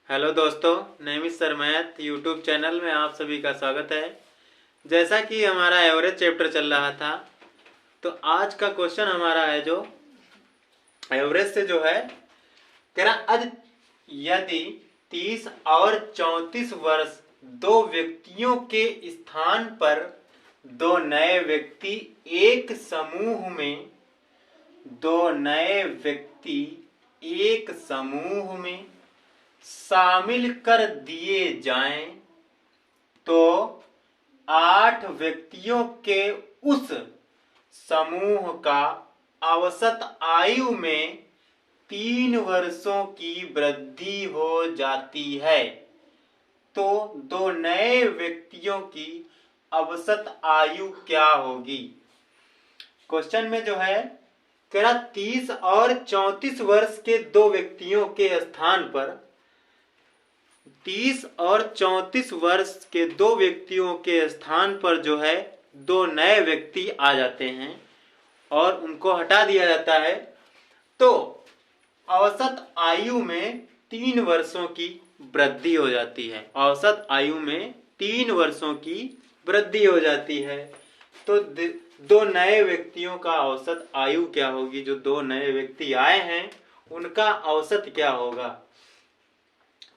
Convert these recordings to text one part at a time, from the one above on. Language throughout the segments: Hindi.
हेलो दोस्तों, नेमित सरमैथ यूट्यूब चैनल में आप सभी का स्वागत है। जैसा कि हमारा एवरेज चैप्टर चल रहा था, तो आज का क्वेश्चन हमारा है जो एवरेज से जो है कह रहा यदि 30 और 34 वर्ष दो व्यक्तियों के स्थान पर दो नए व्यक्ति एक समूह में शामिल कर दिए जाएं तो 8 व्यक्तियों के उस समूह का औसत आयु में 3 वर्षों की वृद्धि हो जाती है। तो दो नए व्यक्तियों की औसत आयु क्या होगी? क्वेश्चन में जो है कह रहा 30 और 34 वर्ष के दो व्यक्तियों के स्थान पर 30 और 34 वर्ष के दो व्यक्तियों के स्थान पर जो है दो नए व्यक्ति आ जाते हैं और उनको हटा दिया जाता है, तो औसत आयु में 3 वर्षों की वृद्धि हो जाती है। औसत आयु में 3 वर्षों की वृद्धि हो जाती है। तो दो नए व्यक्तियों का औसत आयु क्या होगी? जो दो नए व्यक्ति आए हैं उनका औसत क्या होगा?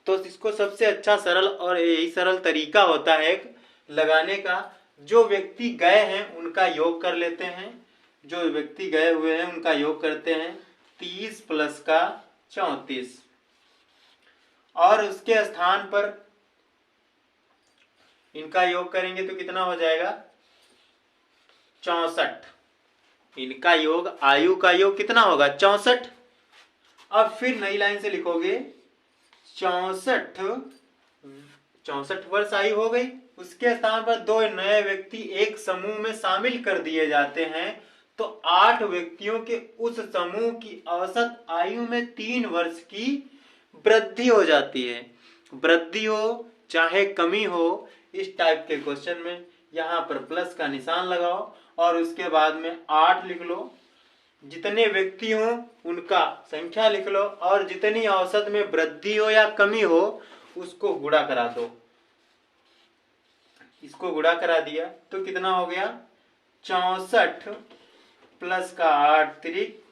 तो इसको सबसे अच्छा सरल और यही सरल तरीका होता है लगाने का। जो व्यक्ति गए हैं उनका योग कर लेते हैं, जो व्यक्ति गए हुए हैं उनका योग करते हैं 30 प्लस का 34 और उसके स्थान पर इनका योग करेंगे तो कितना हो जाएगा? 64। इनका योग आयु का योग कितना होगा? 64। अब फिर नई लाइन से लिखोगे 64 वर्ष आयु हो गई। उसके स्थान पर दो नए व्यक्ति एक समूह में शामिल कर दिए जाते हैं तो 8 व्यक्तियों के उस समूह की औसत आयु में 3 वर्ष की वृद्धि हो जाती है। वृद्धि हो चाहे कमी हो, इस टाइप के क्वेश्चन में यहाँ पर प्लस का निशान लगाओ और उसके बाद में 8 लिख लो। जितने व्यक्ति हो उनका संख्या लिख लो और जितनी औसत में वृद्धि हो या कमी हो उसको गुणा करा दो। इसको गुणा करा दिया तो कितना हो गया? 64 प्लस का 8 त्रिक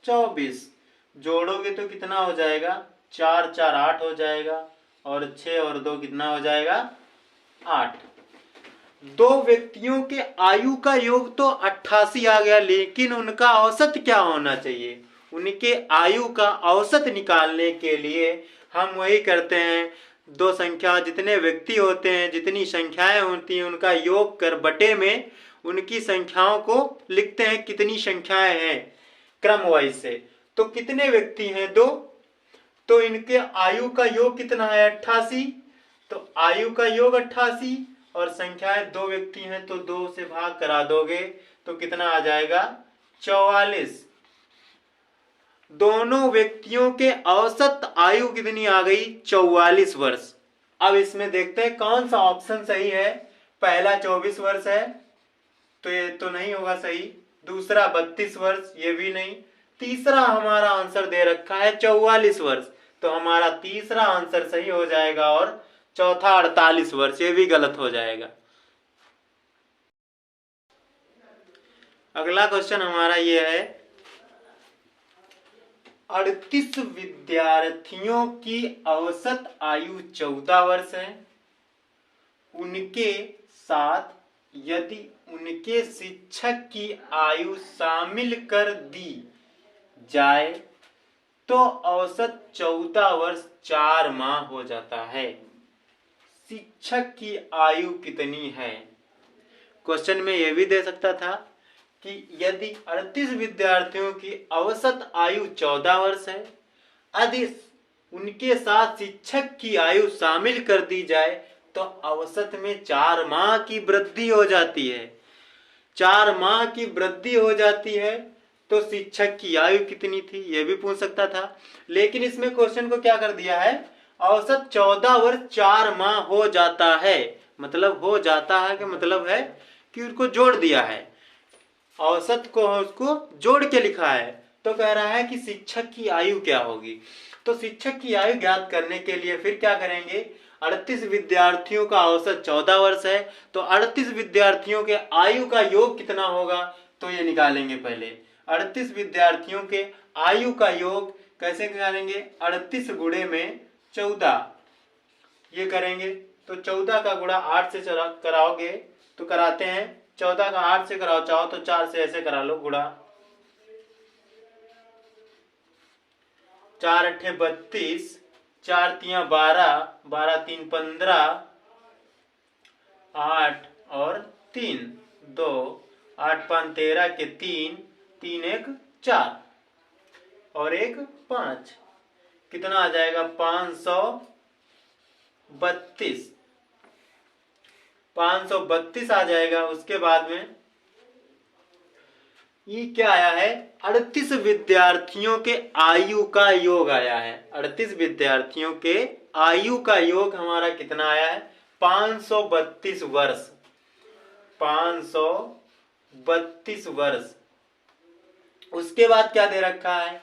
24। जोड़ोगे तो कितना हो जाएगा? 4 4 8 हो जाएगा और 6 और 2 कितना हो जाएगा? 8। दो व्यक्तियों के आयु का योग तो 88 आ गया, लेकिन उनका औसत क्या होना चाहिए? उनके आयु का औसत निकालने के लिए हम वही करते हैं, दो संख्या जितने व्यक्ति होते हैं, जितनी संख्याएं होती हैं उनका योग कर बटे में उनकी संख्याओं को लिखते हैं कितनी संख्याएं हैं क्रम वाइज से। तो कितने व्यक्ति हैं? 2। तो इनके आयु का योग कितना है? 88। तो आयु का योग 88 और संख्याएं 2 व्यक्ति हैं तो 2 से भाग करा दोगे तो कितना आ जाएगा? 44। दोनों व्यक्तियों के औसत आयु कितनी आ गई? 44 वर्ष। अब इसमें देखते हैं कौन सा ऑप्शन सही है। पहला 24 वर्ष है तो ये तो नहीं होगा सही। दूसरा 32 वर्ष, ये भी नहीं। तीसरा हमारा आंसर दे रखा है 44 वर्ष, तो हमारा तीसरा आंसर सही हो जाएगा और चौथा 48 वर्ष, ये भी गलत हो जाएगा। अगला क्वेश्चन हमारा ये है 38 विद्यार्थियों की औसत आयु 14 वर्ष है। उनके साथ यदि उनके शिक्षक की आयु शामिल कर दी जाए तो औसत 14 वर्ष 4 माह हो जाता है। शिक्षक की आयु कितनी है? क्वेश्चन में यह भी दे सकता था कि यदि 38 विद्यार्थियों की औसत आयु 14 वर्ष है, यदि उनके साथ शिक्षक की आयु शामिल कर दी जाए तो औसत में 4 माह की वृद्धि हो जाती है। 4 माह की वृद्धि हो जाती है तो शिक्षक की आयु कितनी थी ये भी पूछ सकता था, लेकिन इसमें क्वेश्चन को क्या कर दिया है? औसत 14 वर्ष 4 माह हो जाता है। मतलब हो जाता है कि मतलब है कि उसको जोड़ दिया है, औसत को उसको जोड़ के लिखा है। तो कह रहा है कि शिक्षक की आयु क्या होगी। तो शिक्षक की आयु ज्ञात करने के लिए फिर क्या करेंगे, 38 विद्यार्थियों का औसत 14 वर्ष है, तो 38 विद्यार्थियों के आयु का योग कितना होगा, तो ये निकालेंगे पहले। 38 विद्यार्थियों के आयु का योग कैसे निकालेंगे, 38 गुणे में 14 ये करेंगे, तो 14 का गुणा 8 से कराओगे तो कराते हैं, 14 का 8 से कराओ चाहो तो 4 से ऐसे करा लो गुणा, 4 अट्ठे 32, 4 तिया 12, 12 3 15, 8 और 3 2, 8 5 13 के 3, 3 1 4 और 1 5, कितना आ जाएगा 532, 532 आ जाएगा। उसके बाद में ये क्या आया है, 38 विद्यार्थियों के आयु का योग आया है। 38 विद्यार्थियों के आयु का योग हमारा कितना आया है, 532 वर्ष, 532 वर्ष। उसके बाद क्या दे रखा है,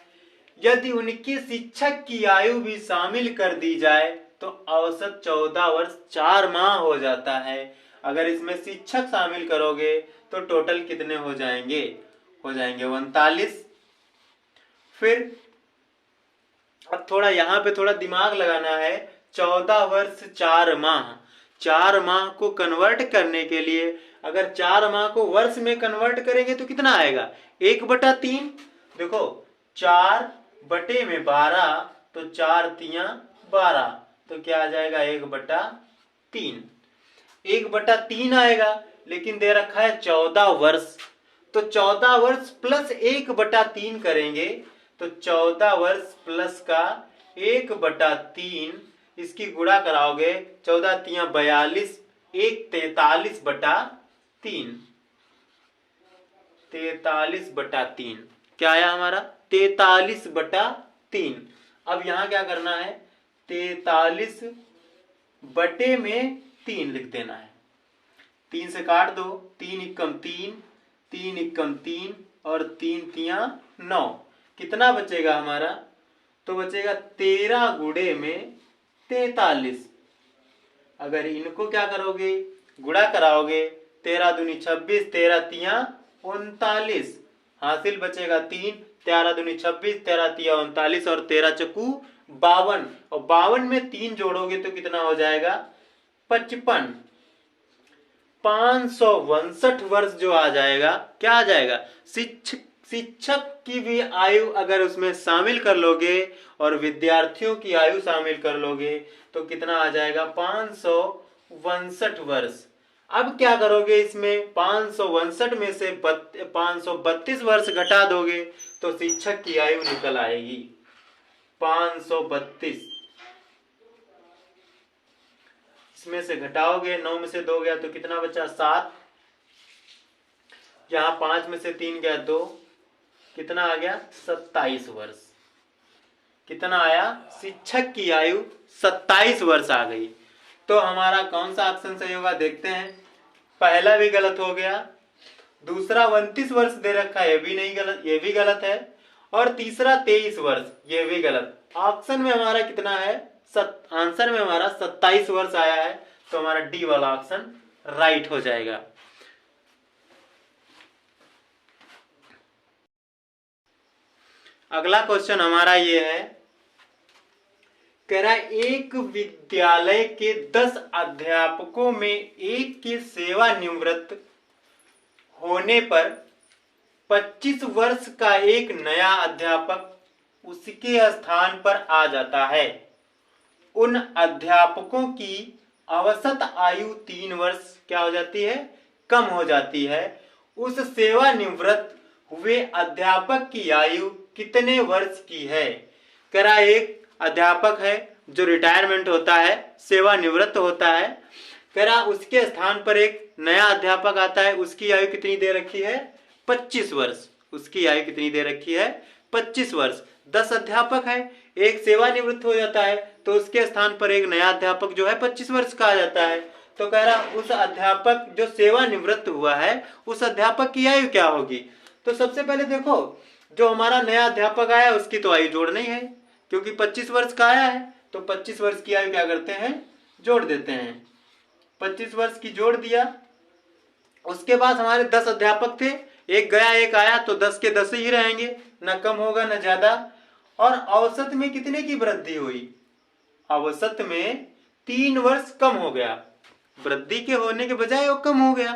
यदि उनके शिक्षक की आयु भी शामिल कर दी जाए तो औसत 14 वर्ष 4 माह हो जाता है। अगर इसमें शिक्षक शामिल करोगे तो टोटल कितने हो जाएंगे, हो जाएंगे 39। फिर अब थोड़ा यहाँ पे थोड़ा दिमाग लगाना है, 14 वर्ष 4 माह, 4 माह को कन्वर्ट करने के लिए अगर 4 माह को वर्ष में कन्वर्ट करेंगे तो कितना आएगा, 1/3। देखो 4 बटे में 12, तो 4 तिया 12, तो क्या आ जाएगा 1/3, 1/3 आएगा। लेकिन दे रखा है 14 वर्ष, तो 14 वर्ष प्लस 1/3 करेंगे, तो 14 वर्ष प्लस का 1/3, इसकी गुणा कराओगे 14 तिया 42, 1 43/3, 43/3 क्या आया हमारा 43/3। अब यहां क्या करना है, 43 बटे में 3 लिख देना है, 3 से काट दो, 3 एकम 3, 3 एकम 3 और 3 तिया 9, कितना बचेगा हमारा, तो बचेगा 13 गुणे में 43। अगर इनको क्या करोगे, गुणा कराओगे, 13 दूनी 26, 13 तिया 39, हासिल बचेगा 3, 13 दूनी 26, 13 तिया 39 और 13 चकू 52, और 52 में 3 जोड़ोगे तो कितना हो जाएगा 55। 562 वर्ष जो आ जाएगा, क्या आ जाएगा, शिक्षक की भी आयु अगर उसमें शामिल कर लोगे और विद्यार्थियों की आयु शामिल कर लोगे तो कितना आ जाएगा 562 वर्ष। अब क्या करोगे, इसमें 562 में से 532 वर्ष घटा दोगे तो शिक्षक की आयु निकल आएगी 532। इसमें से घटाओगे, 9 में से 2 गया तो कितना बचा 7, यहां 5 में से 3 गया 2, कितना आ गया 27 वर्ष। कितना आया, शिक्षक की आयु 27 वर्ष आ गई। तो हमारा कौन सा ऑप्शन सही होगा देखते हैं। पहला भी गलत हो गया, दूसरा 29 वर्ष दे रखा है, ये भी नहीं गलत, ये भी गलत है, और तीसरा 23 वर्ष, ये भी गलत। ऑप्शन में हमारा कितना है, आंसर में हमारा 27 वर्ष आया है, तो हमारा डी वाला ऑप्शन राइट हो जाएगा। अगला क्वेश्चन हमारा ये है, कह रहा है एक विद्यालय के 10 अध्यापकों में एक के सेवानिवृत्त होने पर 25 वर्ष का एक नया अध्यापक उसके स्थान पर आ जाता है। उन अध्यापकों की औसत आयु 3 वर्ष क्या हो जाती है, कम हो जाती है। उस सेवानिवृत्त हुए अध्यापक की आयु कितने वर्ष की है। कह रहा एक अध्यापक है जो रिटायरमेंट होता है, सेवानिवृत्त होता है, कह रहा उसके स्थान पर एक नया अध्यापक आता है, उसकी आयु कितनी दे रखी है 25 वर्ष। उसकी आयु कितनी दे रखी है 25 वर्ष। 10 अध्यापक है, एक सेवानिवृत्त हो जाता है तो उसके स्थान पर एक नया अध्यापक जो है 25 वर्ष का आ जाता है। तो कह रहा उस अध्यापक जो सेवानिवृत्त हुआ है उस अध्यापक की आयु क्या होगी। तो सबसे पहले देखो जो हमारा नया अध्यापक आया उसकी तो आयु जोड़नी है, क्योंकि 25 वर्ष का आया है तो 25 वर्ष की आयु क्या करते हैं, जोड़ देते हैं। 25 वर्ष की जोड़ दिया। उसके बाद हमारे 10 अध्यापक थे, एक गया एक आया तो 10 के 10 ही रहेंगे, न कम होगा न ज्यादा। और औसत में कितने की वृद्धि हुई, औसत में 3 वर्ष कम हो गया, वृद्धि के होने के बजाय वो कम हो गया,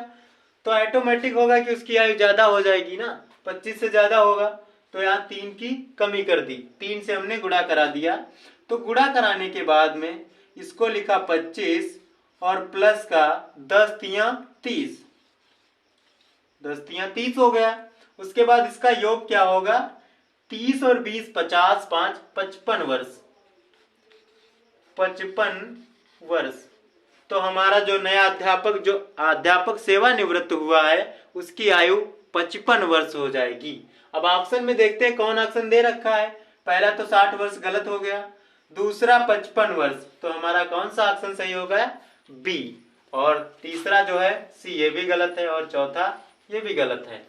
तो ऑटोमेटिक होगा कि उसकी आयु ज्यादा हो जाएगी ना, 25 से ज्यादा होगा। तो यहाँ 3 की कमी कर दी, 3 से हमने गुणा करा दिया। तो गुणा कराने के बाद में इसको लिखा 25 और प्लस का 10 तिया 30, 10 तिया 30 हो गया। उसके बाद इसका योग क्या होगा, 30 और 20 50, 5 55 वर्ष, 55 वर्ष। तो हमारा जो नया अध्यापक, जो अध्यापक सेवानिवृत्त हुआ है, उसकी आयु 55 वर्ष हो जाएगी। अब ऑप्शन में देखते हैं कौन ऑप्शन दे रखा है। पहला तो 60 वर्ष गलत हो गया, दूसरा 55 वर्ष, तो हमारा कौन सा ऑप्शन सही होगा, बी। और तीसरा जो है सी, ये भी गलत है, और चौथा ये भी गलत है।